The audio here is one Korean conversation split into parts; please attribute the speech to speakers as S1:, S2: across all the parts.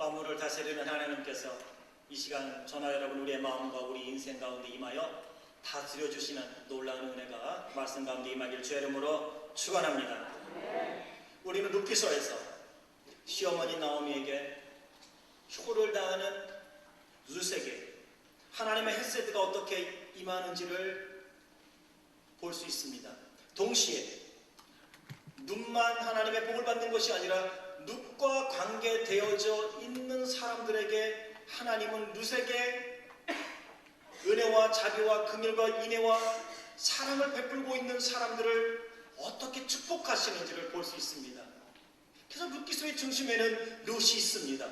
S1: 만물을 다스리는 하나님께서 이 시간 저나 여러분 우리의 마음과 우리 인생 가운데 임하여 다스려 주시는 놀라운 은혜가 말씀 가운데 임하길 주의 이름으로 축원합니다. 우리는 룻기서에서 시어머니 나오미에게 효를 다하는 룻에게 하나님의 헤세드가 어떻게 임하는지를 볼 수 있습니다. 동시에 룻만 하나님의 복을 받는 것이 아니라 룻과 관계되어져 있는 사람들에게 하나님은 룻에게 은혜와 자비와 긍휼과 인애와 사랑을 베풀고 있는 사람들을 어떻게 축복하시는지를 볼 수 있습니다. 그래서 룻기서의 중심에는 룻이 있습니다.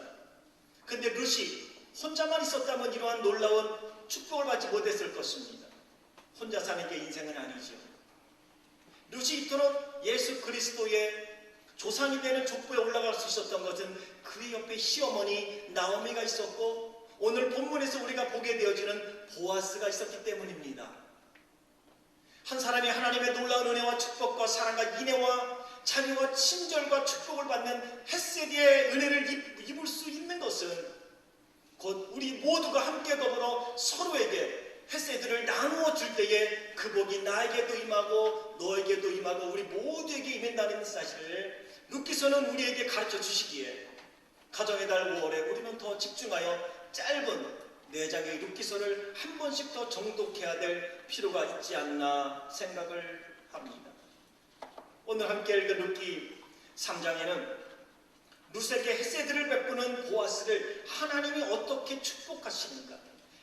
S1: 그런데 룻이 혼자만 있었다면 이러한 놀라운 축복을 받지 못했을 것입니다. 혼자 사는 게 인생은 아니죠. 룻이 이토록 예수 그리스도의 조상이 되는 족보에 올라갈 수 있었던 것은 그의 옆에 시어머니 나오미가 있었고 오늘 본문에서 우리가 보게 되어지는 보아스가 있었기 때문입니다. 한 사람이 하나님의 놀라운 은혜와 축복과 사랑과 인애와 자비와 친절과 축복을 받는 헤세드의 은혜를 입을 수 있는 것은 곧 우리 모두가 함께 더불어 서로에게 헤세드를 나누어 줄 때에 그 복이 나에게도 임하고 너에게도 임하고 우리 모두에게 임한다는 사실을 룻기서는 우리에게 가르쳐 주시기에 가정의 달 5월에 우리는 더 집중하여 짧은 4장의 룻기서를 한 번씩 더 정독해야 될 필요가 있지 않나 생각을 합니다. 오늘 함께 읽은 룻기 3장에는 룻에게 헤세드를 베푸는 보아스를 하나님이 어떻게 축복하시는가,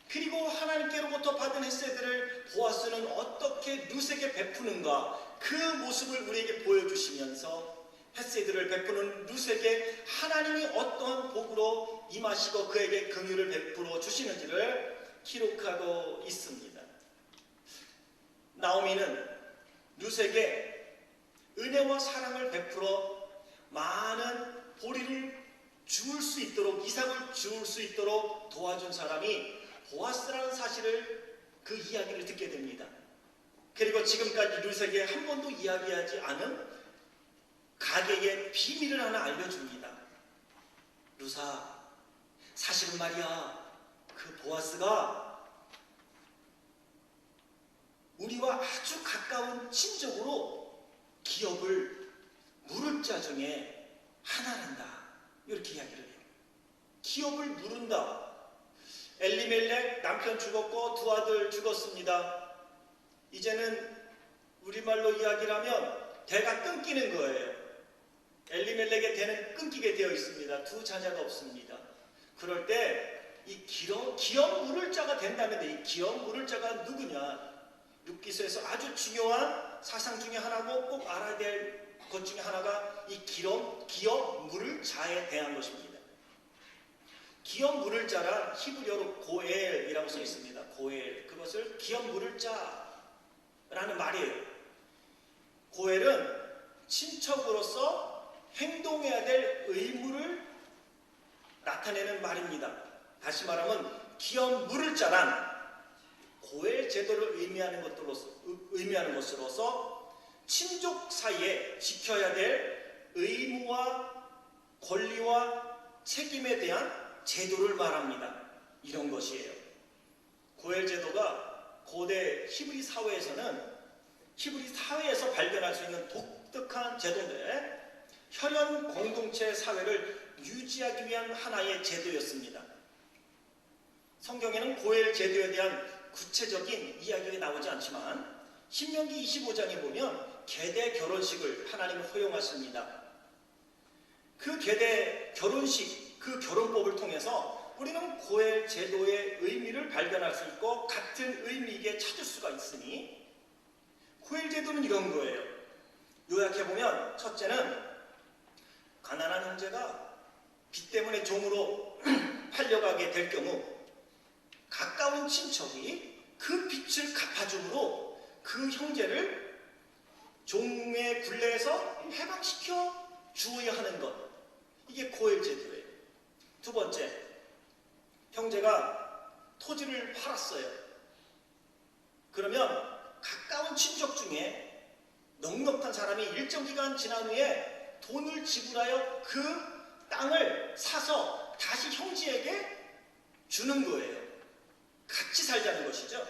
S1: 그리고 하나님께로부터 받은 헤세드를 보아스는 어떻게 룻에게 베푸는가, 그 모습을 우리에게 보여주시면서 헤세드를 베푸는 룻에게 하나님이 어떠한 복으로 임하시고 그에게 긍휼을 베풀어 주시는지를 기록하고 있습니다. 나오미는 룻에게 은혜와 사랑을 베풀어 많은 보리를 주울 수 있도록, 이삭을 주울 수 있도록 도와준 사람이 보아스라는 사실을, 그 이야기를 듣게 됩니다. 그리고 지금까지 룻에게 한 번도 이야기하지 않은 가게의 비밀을 하나 알려줍니다. 룻아, 사실은 말이야, 그 보아스가 우리와 아주 가까운 친족으로 기업을 물을 자 중에 하나란다. 이렇게 이야기를 해요. 기업을 물은다. 엘리멜렉 남편 죽었고 두 아들 죽었습니다. 이제는 우리말로 이야기를 하면 대가 끊기는 거예요. 엘리멜렉의 대는 끊기게 되어 있습니다. 두 자녀가 없습니다. 그럴 때 이 기업 물을 자가 된다면 이 기업 물을 자가 누구냐? 룻기서에서 아주 중요한 사상 중에 하나고 꼭 알아야 될 것 중에 하나가 이 기업 물을 자에 대한 것입니다. 기업 물을 자란 히브리어로 고엘이라고 써 있습니다. 고엘, 그것을 기업 물을 자라는 말이에요. 고엘은 친척으로서 행동해야 될 의무를 나타내는 말입니다. 다시 말하면 기업 물을 자란 고엘 제도를 의미하는 것으로서 친족 사이에 지켜야 될 의무와 권리와 책임에 대한 제도를 말합니다. 이런 것이에요. 고엘 제도가 고대 히브리 사회에서 발견할 수 있는 독특한 제도인데 혈연 공동체 사회를 유지하기 위한 하나의 제도였습니다. 성경에는 고엘 제도에 대한 구체적인 이야기가 나오지 않지만 신명기 25장에 보면 계대 결혼식을 하나님은 허용하십니다. 그 계대 결혼식, 그 결혼법을 통해서 우리는 고엘 제도의 의미를 발견할 수 있고 같은 의미에 찾을 수가 있으니 고엘 제도는 이런 거예요. 요약해보면 첫째는 가난한 형제가 빚 때문에 종으로 팔려가게 될 경우 가까운 친척이 그 빚을 갚아줌으로 그 형제를 종의 굴레에서 해방시켜 주어야 하는 것, 이게 고엘 제도예요. 두 번째, 형제가 토지를 팔았어요. 그러면 가까운 친척 중에 넉넉한 사람이 일정 기간 지난 후에 돈을 지불하여 그 땅을 사서 다시 형제에게 주는 거예요. 같이 살자는 것이죠.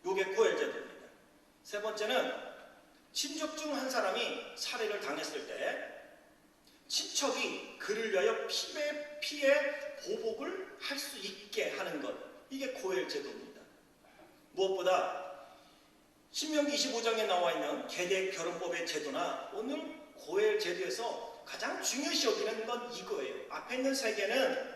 S1: 요게 고엘제도입니다. 세 번째는 친족 중 한 사람이 살해를 당했을 때 친척이 그를 위하여 피해 보복을 할 수 있게 하는 것, 이게 고엘제도입니다. 무엇보다 신명기 25장에 나와 있는 계대 결혼법의 제도나 오늘 고엘제도에서 가장 중요시 여기는 건 이거예요. 앞에 있는 세 개는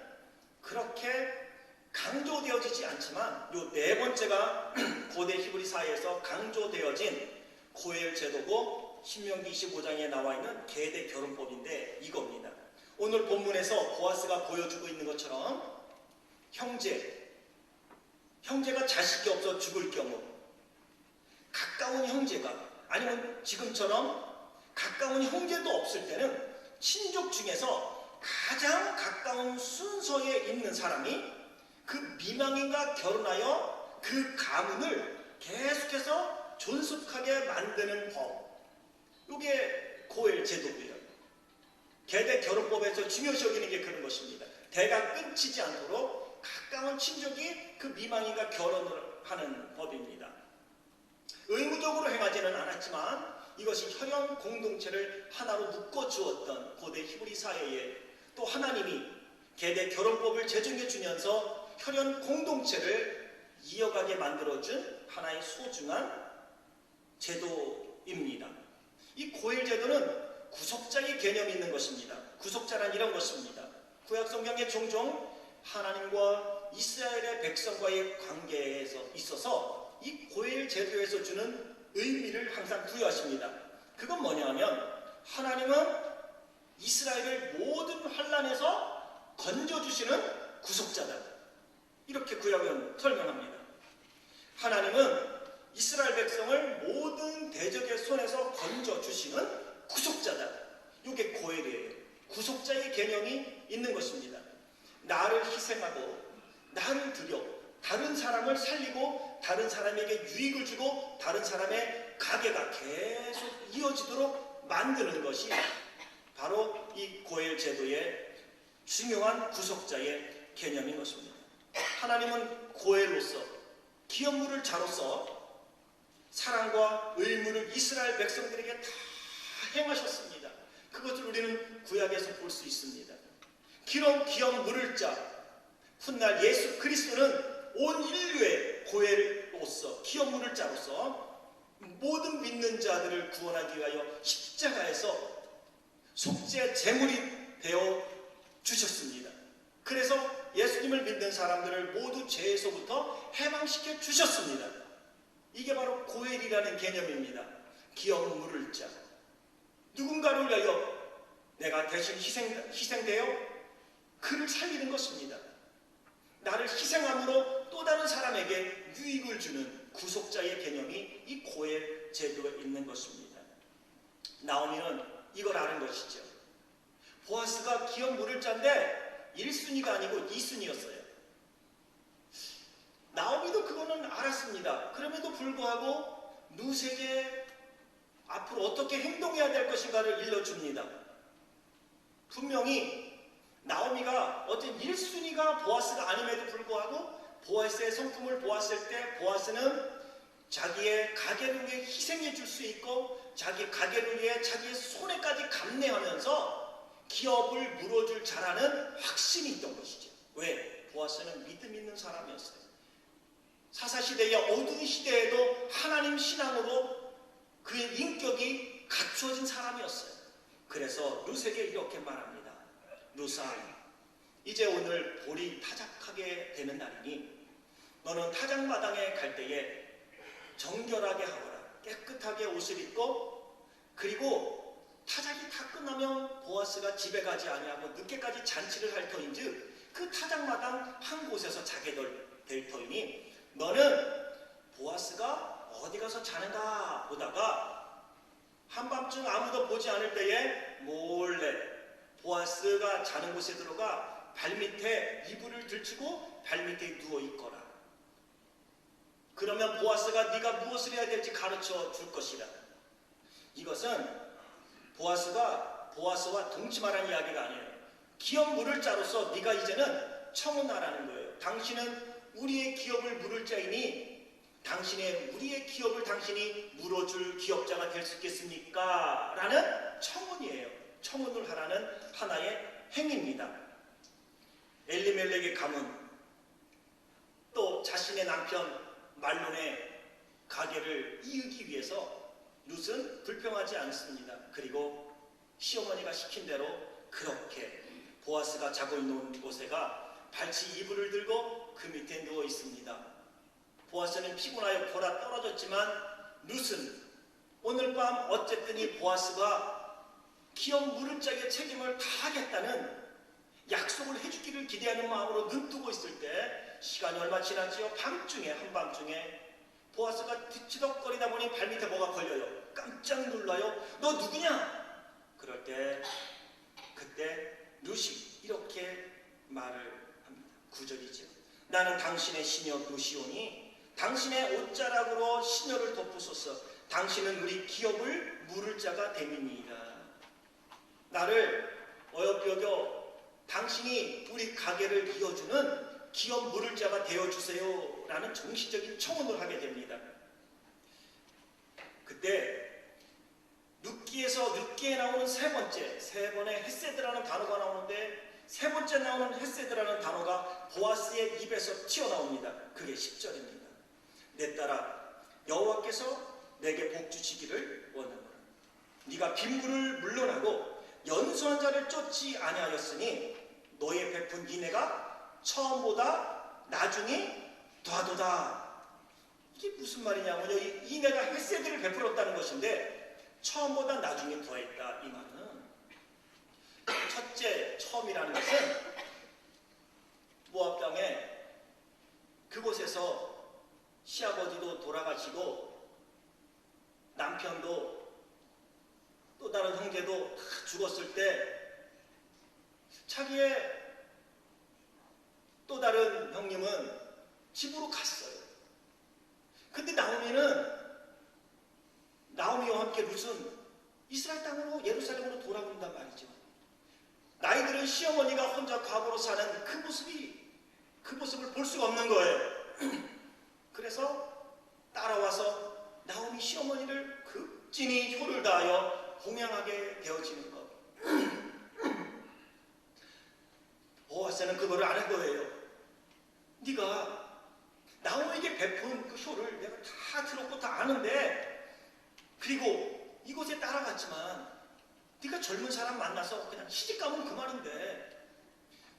S1: 그렇게 강조되어지지 않지만 요 네 번째가 고대 히브리 사회에서 강조되어진 고엘제도고 신명기 25장에 나와 있는 계대 결혼법인데 이겁니다. 오늘 본문에서 보아스가 보여주고 있는 것처럼 형제가 자식이 없어 죽을 경우 가까운 형제가 아니면 지금처럼 가까운 형제도 없을 때는 친족 중에서 가장 가까운 순서에 있는 사람이 그 미망인과 결혼하여 그 가문을 계속해서 존속하게 만드는 법, 이게 고엘 제도고요. 계대 결혼법에서 중요시 여기는 게 그런 것입니다. 대가 끊치지 않도록 가까운 친족이 그 미망인과 결혼을 하는 법입니다. 의무적으로 행하지는 않았지만 이것이 혈연 공동체를 하나로 묶어주었던 고대 히브리 사회에 또 하나님이 계대 결혼법을 제정해 주면서 혈연 공동체를 이어가게 만들어준 하나의 소중한 제도입니다. 이 고엘 제도는 구속자의 개념이 있는 것입니다. 구속자란 이런 것입니다. 구약 성경에 종종 하나님과 이스라엘의 백성과의 관계에 있어서 이 고엘 제도에서 주는 의미를 항상 부여하십니다. 그건 뭐냐면 하나님은 이스라엘을 모든 환난에서 건져주시는 구속자다. 이렇게 구약은 설명합니다. 하나님은 이스라엘 백성을 모든 대적의 손에서 건져주시는 구속자다. 이게 고엘이에요. 구속자의 개념이 있는 것입니다. 나를 희생하고 나를 들여 다른 사람을 살리고 다른 사람에게 유익을 주고 다른 사람의 가게가 계속 이어지도록 만드는 것이 바로 이 고엘 제도의 중요한 구속자의 개념인 것입니다. 하나님은 고엘로서 기업물을 자로서 사랑과 의무를 이스라엘 백성들에게 다 행하셨습니다. 그것을 우리는 구약에서 볼 수 있습니다. 기업 물을 자 훗날 예수 그리스도는 온 인류의 고엘로서 기업 물을 자로서 모든 믿는 자들을 구원하기 위하여 십자가에서 속죄 제물이 되어 주셨습니다. 그래서 예수님을 믿는 사람들을 모두 죄에서부터 해방시켜 주셨습니다. 이게 바로 고엘이라는 개념입니다. 기업 물을 자, 누군가를 위하여 내가 대신 희생되어 그를 살리는 것입니다. 나를 희생함으로 또 다른 사람에게 유익을 주는 구속자의 개념이 이 고엘 제도에 있는 것입니다. 나오미는 이걸 아는 것이죠. 보아스가 기업 물을 자인데 1순위가 아니고 2순위였어요. 나오미도 그거는 알았습니다. 그럼에도 불구하고 누색에 앞으로 어떻게 행동해야 될 것인가를 일러줍니다. 분명히 나오미가 어떤 1순위가 보아스가 아님에도 불구하고 보아스의 성품을 보았을 때 보아스는 자기의 가게를 위해 희생해 줄 수 있고 자기 가게를 위해 자기의 손해까지 감내하면서 기업을 물어줄 자라는 확신이 있던 것이죠. 왜? 보아스는 믿음 있는 사람이었어요. 사사시대의 어두운 시대에도 하나님 신앙으로 그의 인격이 갖추어진 사람이었어요. 그래서 루세에게 이렇게 말합니다. 루사, 이제 오늘 볼이 타작하게 되는 날이니 너는 타작마당에 갈 때에 정결하게 하거라. 깨끗하게 옷을 입고 그리고 타작이 다 끝나면 보아스가 집에 가지 아니하고 늦게까지 잔치를 할 터인즉 그 타작마당 한 곳에서 자게 될 터이니 너는 보아스가 어디 가서 자는가 보다가 한밤중 아무도 보지 않을 때에 몰래 보아스가 자는 곳에 들어가 발밑에 이불을 들치고 발밑에 누워 있거라. 그러면 보아스가 네가 무엇을 해야 될지 가르쳐 줄 것이라. 이것은 보아스와 동침하라는 이야기가 아니에요. 기업 물을 자로서 네가 이제는 청혼하라는 거예요. 당신은 우리의 기업을 물을 자이니 당신의 우리의 기업을 당신이 물어줄 기업자가 될 수 있겠습니까? 라는 청혼이에요. 청혼을 하라는 하나의 행위입니다. 엘리멜렉의 가문, 또 자신의 남편 말론의 가게를 이으기 위해서 룻은 불평하지 않습니다. 그리고 시어머니가 시킨 대로 그렇게 보아스가 자고 있는 곳에가 발치 이불을 들고 그 밑에 누워 있습니다. 보아스는 피곤하여 골아 떨어졌지만 룻은 오늘 밤 어쨌든 이 보아스가 기업 물을 짝의 책임을 다하겠다는 약속을 해주기를 기대하는 마음으로 눈뜨고 있을 때 시간이 얼마 지났지요? 밤중에, 한밤중에 보아스가 뒤치덕거리다 보니 발밑에 뭐가 걸려요. 깜짝 놀라요. 너 누구냐? 그럴 때 그때 룻이 이렇게 말을 합니다. 9절이죠. 나는 당신의 시녀 루시오니 당신의 옷자락으로 시녀를 덮으소서. 당신은 우리 기업을 물을 자가 됨이니이다. 나를 어여삐어겨 당신이 우리 가게를 이어주는 기업 물을 자가 되어주세요 라는 정신적인 청혼을 하게 됩니다. 그때 룻기에 나오는 세 번의 헤세드라는 단어가 나오는데 세 번째 나오는 헤세드라는 단어가 보아스의 입에서 튀어나옵니다. 그게 10절입니다. 내 딸아 여호와께서 내게 복 주시기를 원하노라. 네가 빈부를 물러나고 연수한 자를 쫓지 아니하였으니 너의 베푼 인애가 처음보다 나중에 더하도다. 이게 무슨 말이냐면요, 이 인애가 헤세드를 베풀었다는 것인데 처음보다 나중에 더했다. 이 말은 첫째, 처음이라는 것은 모압 땅에 그곳에서 시아버지도 돌아가시고 남편도 또 다른 형제도 다 죽었을 때 자기의 또 다른 형님은 집으로 갔어요. 근데 나오미와 함께 룻은 이스라엘 땅으로 예루살렘으로 돌아온단 말이죠. 나이 들은 시어머니가 혼자 과부로 사는 그 모습을 볼 수가 없는 거예요. 그래서 따라와서 나오미 시어머니를 극진히 효를 다하여 공양하게 되어지는 것. 보아스는 그거를 아는 거예요. 네가 나오미에게 베푼 그 효를 내가 다 들었고 다 아는데, 그리고 이곳에 따라갔지만 네가 젊은 사람 만나서 그냥 시집가면 그만인데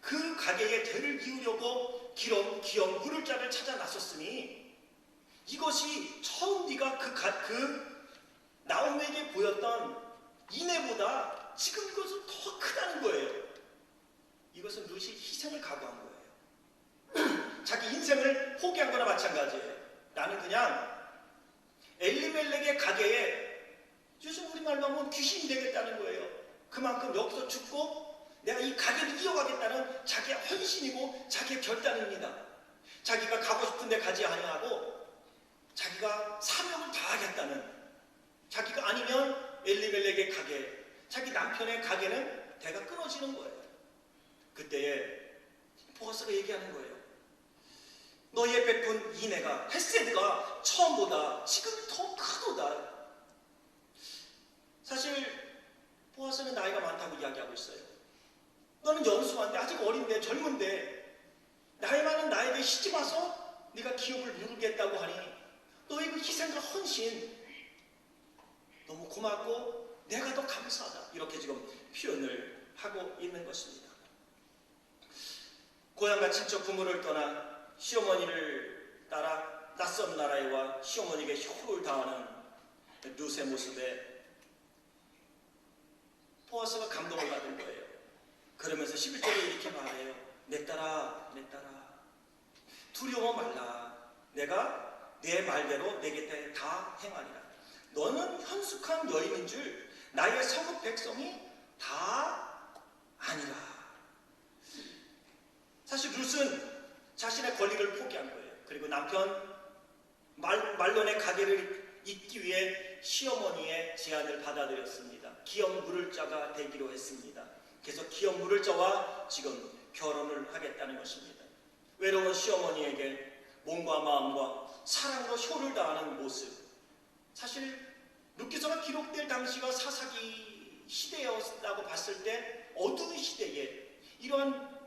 S1: 그 가게에 대를 기우려고 기업 물을 자를 찾아 나섰으니 이것이 처음 네가 그 나오미에게 보였던 인애보다 지금 이것은 더 크다는 거예요. 이것은 룻이 희생을 각오한 거예요. 자기 인생을 포기한 거나 마찬가지예요. 나는 그냥 엘리멜렉의 가게에 요즘 우리말로 하면 귀신이 되겠다는 거예요. 그만큼 여기서 죽고 내가 이 가게를 이어가겠다는 자기의 헌신이고 자기의 결단입니다. 자기가 가고 싶은 데 가지 아니하고 자기가 사명을 다하겠다는, 자기가 아니면 엘리멜렉의 가게, 자기 남편의 가게는 대가 끊어지는 거예요. 그때에 보아스가 얘기하는 거예요. 너의 베푼 인애가, 헤세드가 처음보다 지금 더 크도다. 사실 보아스는 나이가 많다고 이야기하고 있어요. 너는 연수한데 아직 어린데 젊은데 나이 많은 나에게 시집와서 네가 기업을 누르겠다고 하니 너의 그 희생과 헌신 너무 고맙고 내가 더 감사하다. 이렇게 지금 표현을 하고 있는 것입니다. 고향과 친척 부모를 떠나 시어머니를 따라 낯선 나라에 와 시어머니에게 효를 다하는 룻의 모습에 보아스가 감동을 받은 거예요. 그러면서 11절에 이렇게 말해요. 내 딸아, 내 딸아, 두려워 말라. 내가 내 말대로 내 곁에 다 행하리라. 너는 현숙한 여인인 줄 나의 성읍 백성이 다 아니라. 사실 룻은 자신의 권리를 포기한 거예요. 그리고 남편 말론의 가게를 잇기 위해 시어머니의 제안을 받아들였습니다. 기업 물을 자가 되기로 했습니다. 그래서 기업 물을 자와 지금 결혼을 하겠다는 것입니다. 외로운 시어머니에게 몸과 마음과 사랑으로 효를 다하는 모습, 사실 룻기서가 기록될 당시가 사사기 시대였다고 봤을 때 어두운 시대에 이러한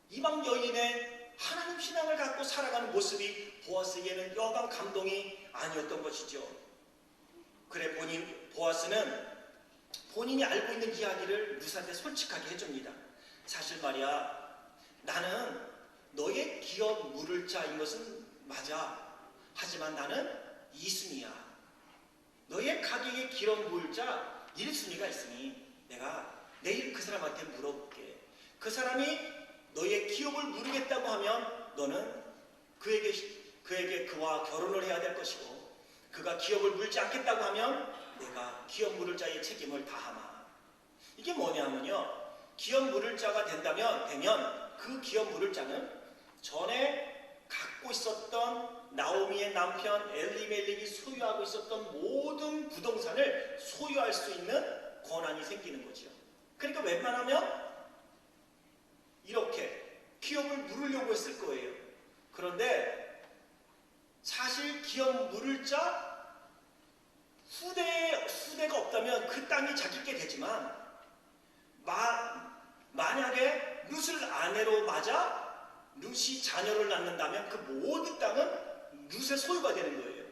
S1: 이방 여인의 하나님 신앙을 갖고 살아가는 모습이 보아스에게는 여간 감동이 아니었던 것이죠. 그래 보아스는 본인이 알고 있는 이야기를 룻한테 솔직하게 해줍니다. 사실 말이야, 나는 너의 기업 물을 자인 것은 맞아. 하지만 나는 2순위야. 너의 가게의 기업 물을 자 1순위가 있으니 내가 내일 그 사람한테 물어볼게. 그 사람이 너의 기업을 물으겠다고 하면 너는 그에게 그와 결혼을 해야 될 것이고, 그가 기업을 물지 않겠다고 하면 내가 기업 물을 자의 책임을 다하마. 이게 뭐냐면요, 기업 물을 자가 되면 그 기업 물을 자는 전에 갖고 있었던 나오미의 남편 엘리멜렉이 소유하고 있었던 모든 부동산을 소유할 수 있는 권한이 생기는 거죠. 그러니까 웬만하면 이렇게 기업을 물으려고 했을 거예요. 그런데 사실 기업 물을 자 후대가 없다면 그 땅이 자기께 되지만, 만약에 룻을 아내로 맞아 룻이 자녀를 낳는다면 그 모든 땅은 룻의 소유가 되는 거예요.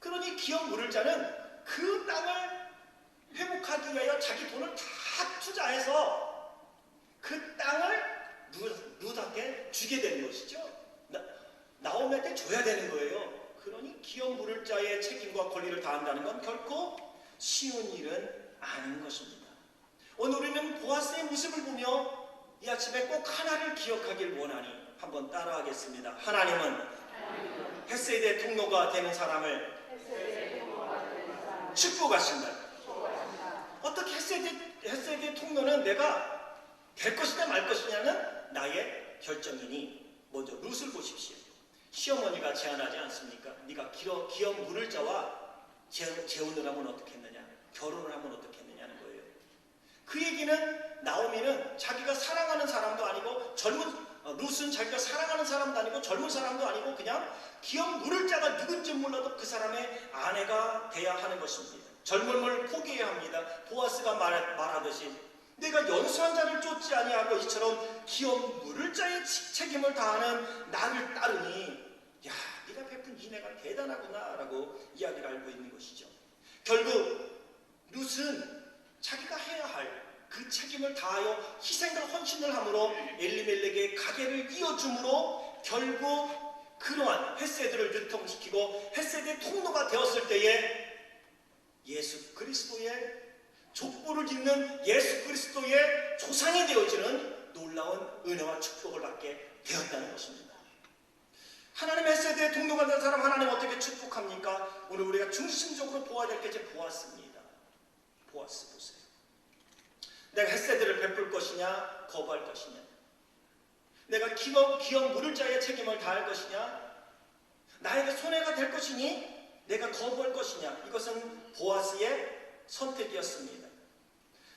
S1: 그러니 기업 물을 자는 그 땅을 회복하기 위하여 자기 돈을 다 투자해서 그 땅을 룻한테 주게 되는 것이죠. 나오미한테 줘야 되는 거예요. 그러니 기업 물을 자의 책임과 권리를 다한다는 건 결코 쉬운 일은 아닌 것입니다. 오늘 우리는 보아스의 모습을 보며 이 아침에 꼭 하나를 기억하길 원하니 한번 따라하겠습니다. 하나님은 헤세드의 통로가 되는 사람을 축복하신다. 어떻게 헤세드의 통로는 내가 될 것이냐 말 것이냐는 나의 결정이니, 먼저 룻을 보십시오. 시어머니가 제안하지 않습니까? 네가 기업 물을 자와 재혼을 하면 어떻겠느냐, 결혼을 하면 어떻겠느냐는 거예요. 그 얘기는 나오미는 자기가 사랑하는 사람도 아니고 룻은 자기가 사랑하는 사람도 아니고 젊은 사람도 아니고 그냥 기업 물을 자가 누군지 몰라도 그 사람의 아내가 돼야 하는 것입니다. 젊음을 포기해야 합니다. 보아스가 말하듯이 내가 연수한 자를 쫓지 아니하고 이처럼 기업 물을 자의 책임을 다하는 나를 따르니, 야, 네가 베푼 인애가 대단하구나 라고 이야기를 알고 있는 것이죠. 결국 룻은 자기가 해야 할 그 책임을 다하여 희생과 헌신을 함으로 엘리멜렉의 가게를 이어줌으로 결국 그러한 헤세드를 유통시키고 헤세드의 통로가 되었을 때에 예수 그리스도의 족보를 잇는 예수 그리스도의 조상이 되어지는 놀라운 은혜와 축복을 받게 되었다는 것입니다. 하나님의 헤세드의 통로가 된 사람 하나님 어떻게 축복합니까? 오늘 우리가 중심적으로 보아야 될 게 이제 보아스입니다. 보아스 보세요. 내가 헤세드를 베풀 것이냐 거부할 것이냐, 내가 기업 물을 자의 책임을 다할 것이냐, 나에게 손해가 될 것이니 내가 거부할 것이냐, 이것은 보아스의 선택이었습니다.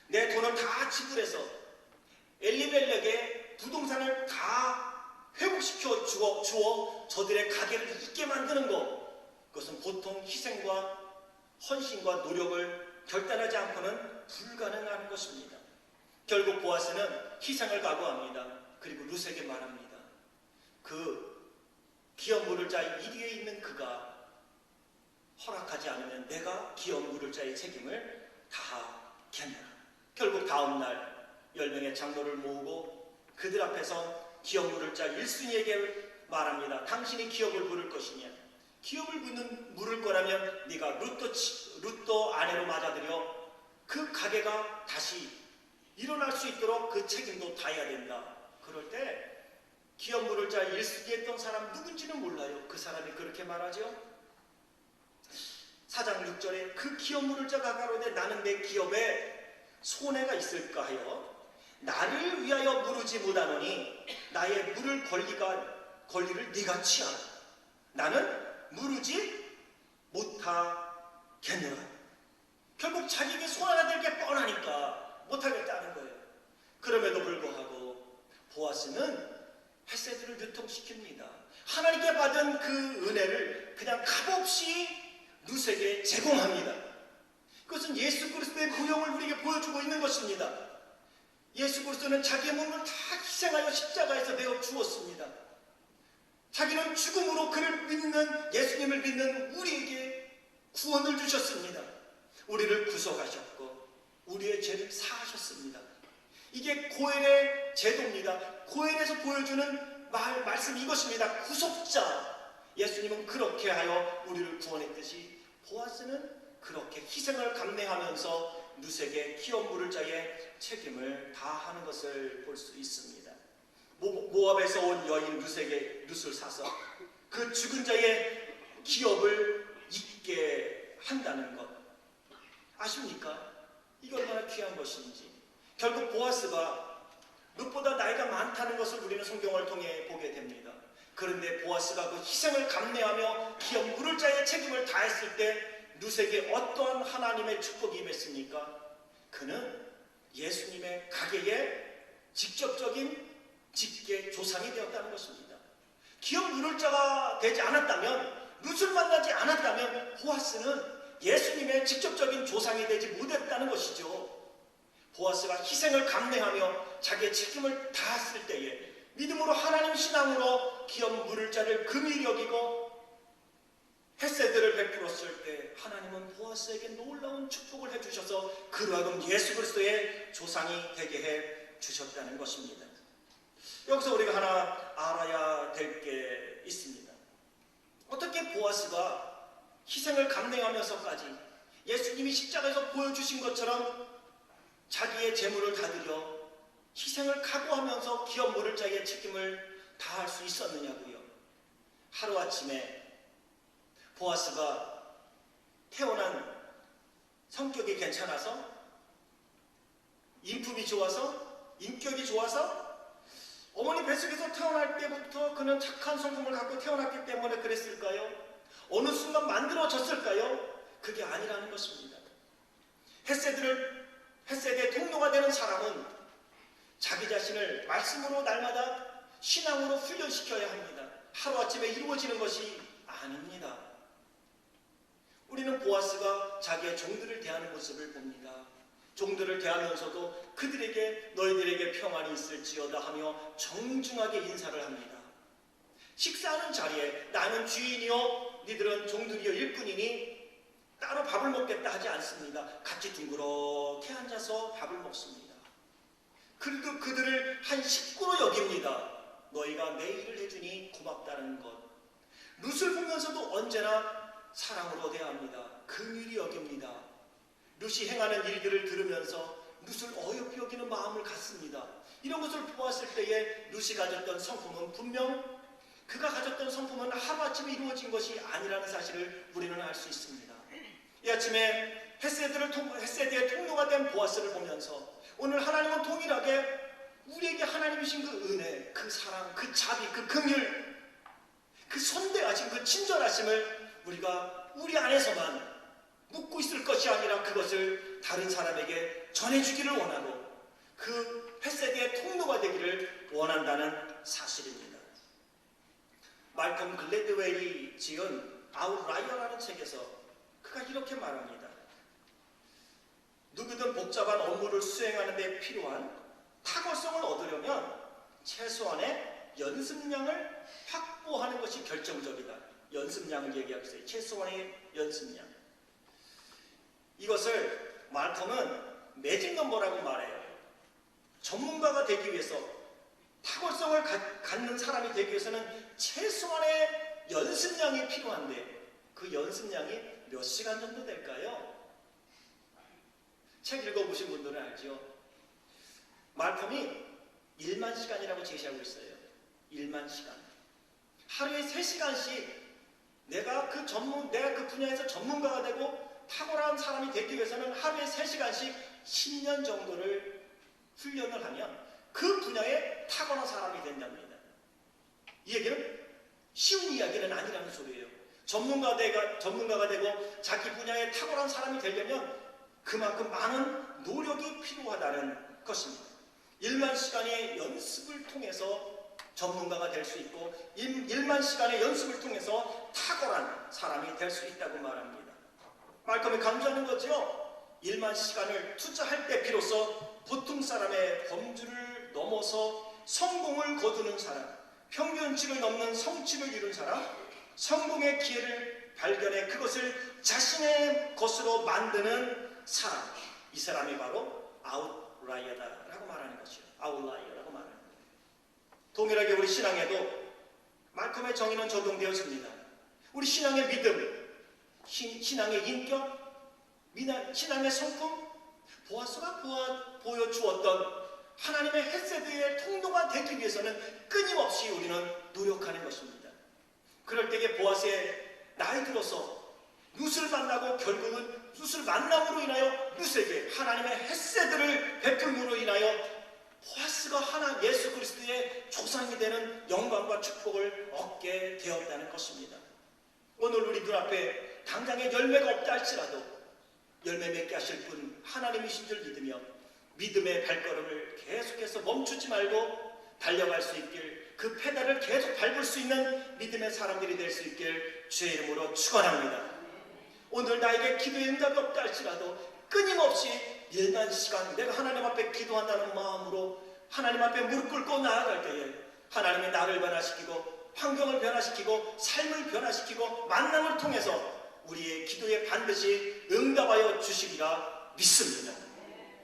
S1: 내 돈을 다 지불해서 엘리멜렉의 부동산을 다 회복시켜 주어 저들의 가게를 있게 만드는 것, 그것은 보통 희생과 헌신과 노력을 결단하지 않고는 불가능한 것입니다. 결국 보아스는 희생을 각오합니다. 그리고 룻에게 말합니다. 그 기업 물을 자 1위에 있는 그가 허락하지 않으면 내가 기업 물을 자의 책임을 다하겠노라. 결국 다음날 10명의 장로를 모으고 그들 앞에서 기업 물을 자 1순위에게 말합니다. 당신이 기업을 물을 것이냐, 기업을 물을 거라면 네가 룻도 아내로 맞아들여 그 가게가 다시 일어날 수 있도록 그 책임도 다해야 된다. 그럴 때 기업 물을 자 1순위에 했던 사람 누군지는 몰라요. 그 사람이 그렇게 말하죠. 4장 6절에 그 기업 물을 자가 가로되 나는 내 기업에 손해가 있을까 하여 나를 위하여 물으지 못하노니 나의 물을 권리를 네가 취하라. 나는 물으지 못하겠노라. 결국 자기에게 손해가 될 게 뻔하니까 못하겠다는 거예요. 그럼에도 보아스는 헤세드를 유통시킵니다. 하나님께 받은 그 은혜를 그냥 값없이 룻에게 제공합니다. 그것은 예수 그리스도의 부형을 우리에게 보여주고 있는 것입니다. 예수 그리스도는 자기의 몸을 다 희생하여 십자가에서 내어 주었습니다. 자기는 죽음으로 그를 믿는, 예수님을 믿는 우리에게 구원을 주셨습니다. 우리를 구속하셨고 우리의 죄를 사하셨습니다. 이게 고엘의 제도입니다. 고엘에서 보여주는 말씀 이것입니다. 구속자. 예수님은 그렇게 하여 우리를 구원했듯이 보아스는 그렇게 희생을 감내하면서 룻에게 기업 물을 자의 책임을 다하는 것을 볼 수 있습니다. 모압에서 온 여인 룻을 사서 그 죽은 자의 기업을 잊게 한다는 것 아십니까? 이게 얼마나 귀한 것인지. 결국 보아스가 룻보다 나이가 많다는 것을 우리는 성경을 통해 보게 됩니다. 그런데 보아스가 그 희생을 감내하며 기업 물을 자의 책임을 다했을 때 룻에게 어떠한 하나님의 축복이 임했습니까? 그는 예수님의 가게의 직접적인 직계 조상이 되었다는 것입니다. 기업 물을 자가 되지 않았다면, 룻을 만나지 않았다면 보아스는 예수님의 직접적인 조상이 되지 못했다는 것이죠. 보아스가 희생을 감내하며 자기의 책임을 다했을 때에 믿음으로 하나님 신앙으로 기업 물을 자를 금이 여기고 헤세드를 베풀었을 때 하나님은 보아스에게 놀라운 축복을 해주셔서 그로 하여금 예수 그리스도의 조상이 되게 해 주셨다는 것입니다. 여기서 우리가 하나 알아야 될 게 있습니다. 어떻게 보아스가 희생을 감내하면서까지 예수님이 십자가에서 보여주신 것처럼 자기의 재물을 다 드려 희생을 각오하면서 기업 물을 자의 책임을 다할 수 있었느냐고요. 하루아침에 보아스가 태어난 성격이 괜찮아서, 인품이 좋아서, 인격이 좋아서, 어머니 뱃속에서 태어날 때부터 그는 착한 성품을 갖고 태어났기 때문에 그랬을까요? 어느 순간 만들어졌을까요? 그게 아니라는 것입니다. 헤세드의 통로가 되는 사람은 자기 자신을 말씀으로 날마다 신앙으로 훈련시켜야 합니다. 하루아침에 이루어지는 것이 아닙니다. 우리는 보아스가 자기의 종들을 대하는 모습을 봅니다. 종들을 대하면서도 그들에게 너희들에게 평안이 있을지어다 하며 정중하게 인사를 합니다. 식사하는 자리에 나는 주인이요 니들은 종들이요 일꾼이니 따로 밥을 먹겠다 하지 않습니다. 같이 둥그렇게 앉아서 밥을 먹습니다. 그래도 그들을 한 식구로 여깁니다. 너희가 내 일을 해주니 고맙다는 것. 룻을 보면서도 언제나 사랑으로 대합니다. 긍휼히 여깁니다. 룻이 행하는 일들을 들으면서 룻을 어여삐 여기는 마음을 갖습니다. 이런 것을 보았을 때에 룻이 가졌던 성품은 분명 그가 가졌던 성품은 하루아침에 이루어진 것이 아니라는 사실을 우리는 알 수 있습니다. 이 아침에 헤세드의 통로가 된 보아스를 보면서 오늘 하나님은 동일하게 우리에게 하나님이신 그 은혜, 그 사랑, 그 자비, 그 긍휼, 그 선대하심, 그 친절하심을 우리가 우리 안에서만 묻고 있을 것이 아니라 그것을 다른 사람에게 전해주기를 원하고 그 헤세드의 통로가 되기를 원한다는 사실입니다. 말콤 글래드웰이 지은 아웃라이어라는 책에서 그가 이렇게 말합니다. 누구든 복잡한 업무를 수행하는 데 필요한 탁월성을 얻으려면 최소한의 연습량을 확보하는 것이 결정적이다. 연습량을 얘기하고 있어요. 최소한의 연습량. 이것을 말콤은 매직 넘버라고 말해요. 전문가가 되기 위해서, 탁월성을 갖는 사람이 되기 위해서는 최소한의 연습량이 필요한데 그 연습량이 몇 시간 정도 될까요? 책 읽어보신 분들은 알죠? 말콤이 1만 시간이라고 제시하고 있어요. 1만 시간. 하루에 3시간씩 내가 그 분야에서 전문가가 되고 탁월한 사람이 되기 위해서는 하루에 3시간씩 10년 정도를 훈련을 하면 그 분야에 탁월한 사람이 된답니다. 이 얘기는 쉬운 이야기는 아니라는 소리예요. 전문가가 되고 자기 분야에 탁월한 사람이 되려면 그만큼 많은 노력이 필요하다는 것입니다. 1만 시간의 연습을 통해서 전문가가 될 수 있고 1만 시간의 연습을 통해서 탁월한 사람이 될 수 있다고 말합니다. 말끔히 강조하는 거죠. 1만 시간을 투자할 때 비로소 보통 사람의 범주를 넘어서 성공을 거두는 사람, 평균치를 넘는 성취를 이룬 사람, 성공의 기회를 발견해 그것을 자신의 것으로 만드는 사람, 이 사람이 바로 아웃라이어다라고 말하는 것이죠. 아웃라이어라고 말하는 거예요. 동일하게 우리 신앙에도 말끔의 정의는 적용되어집니다. 우리 신앙의 믿음, 신앙의 인격, 신앙의 성품, 보아스가 보여주었던 하나님의 헤세드의 통로가 되기 위해서는 끊임없이 우리는 노력하는 것입니다. 그럴 때에 보아스의 나이 들어서 룻을 만나고 결국은 룻을 만남으로 인하여 룻에게 하나님의 헤세드를 베풀므로 인하여 보아스가 예수 그리스도의 조상이 되는 영광과 축복을 얻게 되었다는 것입니다. 오늘 우리 눈앞에 당장에 열매가 없다 할지라도 열매 맺게 하실 분 하나님이신 줄 믿으며 믿음의 발걸음을 계속해서 멈추지 말고 달려갈 수 있길, 그 페달을 계속 밟을 수 있는 믿음의 사람들이 될 수 있길 주의 이름으로 축원합니다. 오늘 나에게 기도의 응답이 없다 할지라도 끊임없이 1만 시간 내가 하나님 앞에 기도한다는 마음으로 하나님 앞에 무릎 꿇고 나아갈 때에 하나님이 나를 변화시키고 환경을 변화시키고 삶을 변화시키고 만남을 통해서 우리의 기도에 반드시 응답하여 주시리라 믿습니다.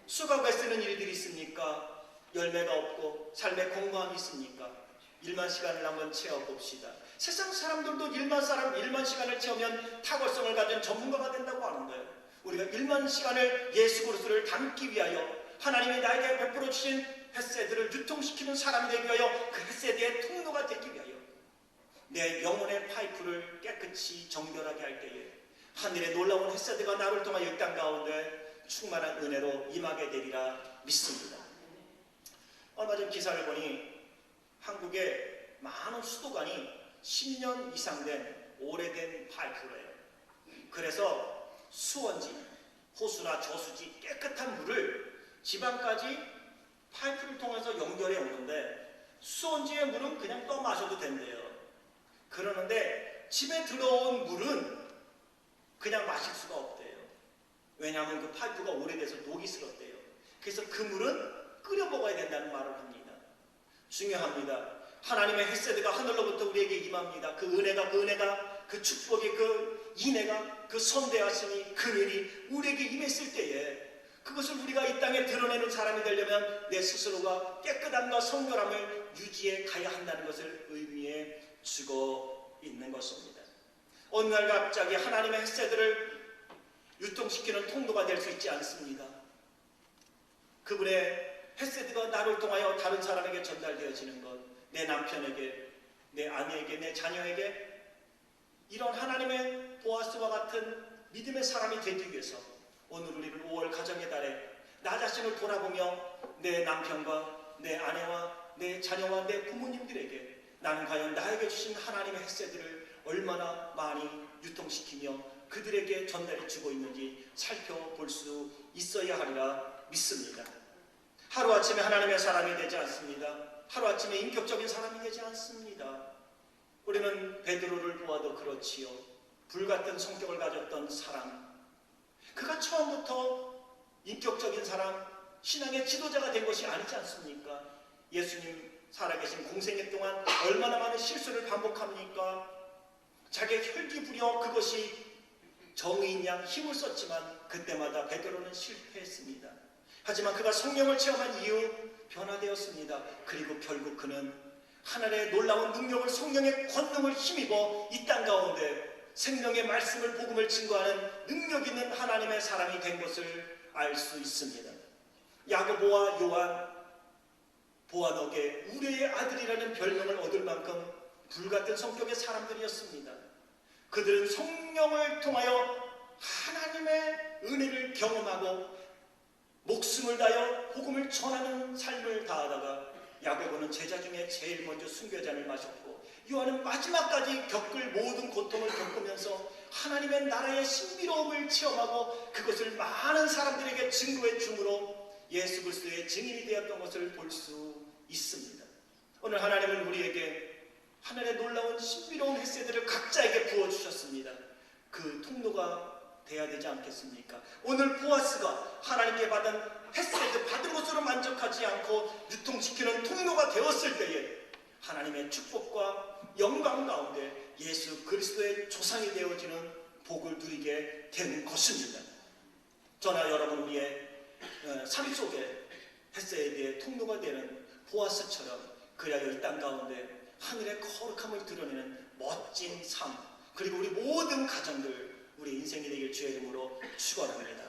S1: 수고하고 애쓰는 일들이 있습니까? 열매가 없고 삶의 공허함이 있습니까? 1만 시간을 한번 채워봅시다. 세상 사람들도 1만 시간을 채우면 탁월성을 가진 전문가가 된다고 하는 거예요. 우리가 1만 시간을 예수 그리스도를 닮기 위하여 하나님이 나에게 베풀어 주신 헤세드를 유통시키는 사람이 되기 위하여 그 헤세드의 통로가 되기 위하여 내 영혼의 파이프를 깨끗이 정결하게 할 때에 하늘의 놀라운 헤세드가 나를 통하여 이 땅 가운데 충만한 은혜로 임하게 되리라 믿습니다. 얼마 전 기사를 보니 한국의 많은 수도관이 10년 이상 된 오래된 파이프래요. 그래서 수원지, 호수나 저수지 깨끗한 물을 지방까지 파이프를 통해서 연결해 오는데 수원지의 물은 그냥 떠 마셔도 된대요. 그러는데 집에 들어온 물은 그냥 마실 수가 없대요. 왜냐하면 그 파이프가 오래돼서 녹이 슬었대요. 그래서 그 물은 끓여 먹어야 된다는 말을 합니다. 중요합니다. 하나님의 헤세드가 하늘로부터 우리에게 임합니다. 그 은혜가 그 축복이 그 인애가 그 선대하심이 그 일이 우리에게 임했을 때에 그것을 우리가 이 땅에 드러내는 사람이 되려면 내 스스로가 깨끗함과 성결함을 유지해 가야 한다는 것을 의미해 주고 있는 것입니다. 어느 날 갑자기 하나님의 헤세드를 유통시키는 통로가 될 수 있지 않습니다. 그분의 헤세드가 나를 통하여 다른 사람에게 전달되어지는 것, 내 남편에게, 내 아내에게, 내 자녀에게 이런 하나님의 보아스와 같은 믿음의 사람이 되기 위해서 오늘 우리는 5월 가정의 달에 나 자신을 돌아보며 내 남편과 내 아내와 내 자녀와 내 부모님들에게 나는 과연 나에게 주신 하나님의 헤세드를 얼마나 많이 유통시키며 그들에게 전달해 주고 있는지 살펴볼 수 있어야 하리라 믿습니다. 하루아침에 하나님의 사람이 되지 않습니다. 하루아침에 인격적인 사람이 되지 않습니다. 우리는 베드로를 보아도 그렇지요. 불같은 성격을 가졌던 사람, 그가 처음부터 인격적인 사람, 신앙의 지도자가 된 것이 아니지 않습니까? 예수님 살아계신 공생애 동안 얼마나 많은 실수를 반복합니까? 자기의 혈기부려 그것이 정의인 양 힘을 썼지만 그때마다 베드로는 실패했습니다. 하지만 그가 성령을 체험한 이후 변화되었습니다. 그리고 결국 그는 하늘의 놀라운 능력을, 성령의 권능을 힘입어 이 땅 가운데 생명의 말씀을, 복음을 증거하는 능력 있는 하나님의 사람이 된 것을 알 수 있습니다. 야고보와 요한, 보아너게 우레의 아들이라는 별명을 얻을 만큼 불같은 성격의 사람들이었습니다. 그들은 성령을 통하여 하나님의 은혜를 경험하고 목숨을 다하여 복음을 전하는 삶을 다하다가 야고보는 제자 중에 제일 먼저 순교잔을 마셨고 요한은 마지막까지 겪을 모든 고통을 겪으면서 하나님의 나라의 신비로움을 체험하고 그것을 많은 사람들에게 증거해 주므로 예수 그리스도의 증인이 되었던 것을 볼 수 있습니다. 오늘 하나님은 우리에게 하늘의 놀라운 신비로운 햇새들을 각자에게 부어주셨습니다. 그 통로가 돼야 되지 않겠습니까? 오늘 보아스가 하나님께 받은 햇새를 받은 것으로 만족하지 않고 유통시키는 통로가 되었을 때에 하나님의 축복과 영광 가운데 예수 그리스도의 조상이 되어지는 복을 누리게 되는 것입니다. 저나 여러분 우리의 삶 속에 햇새에 통로가 되는 보아스처럼 그리하여 이 땅 가운데 하늘의 거룩함을 드러내는 멋진 삶, 그리고 우리 모든 가정들 우리 인생이 되길 주의 이름으로 축원합니다.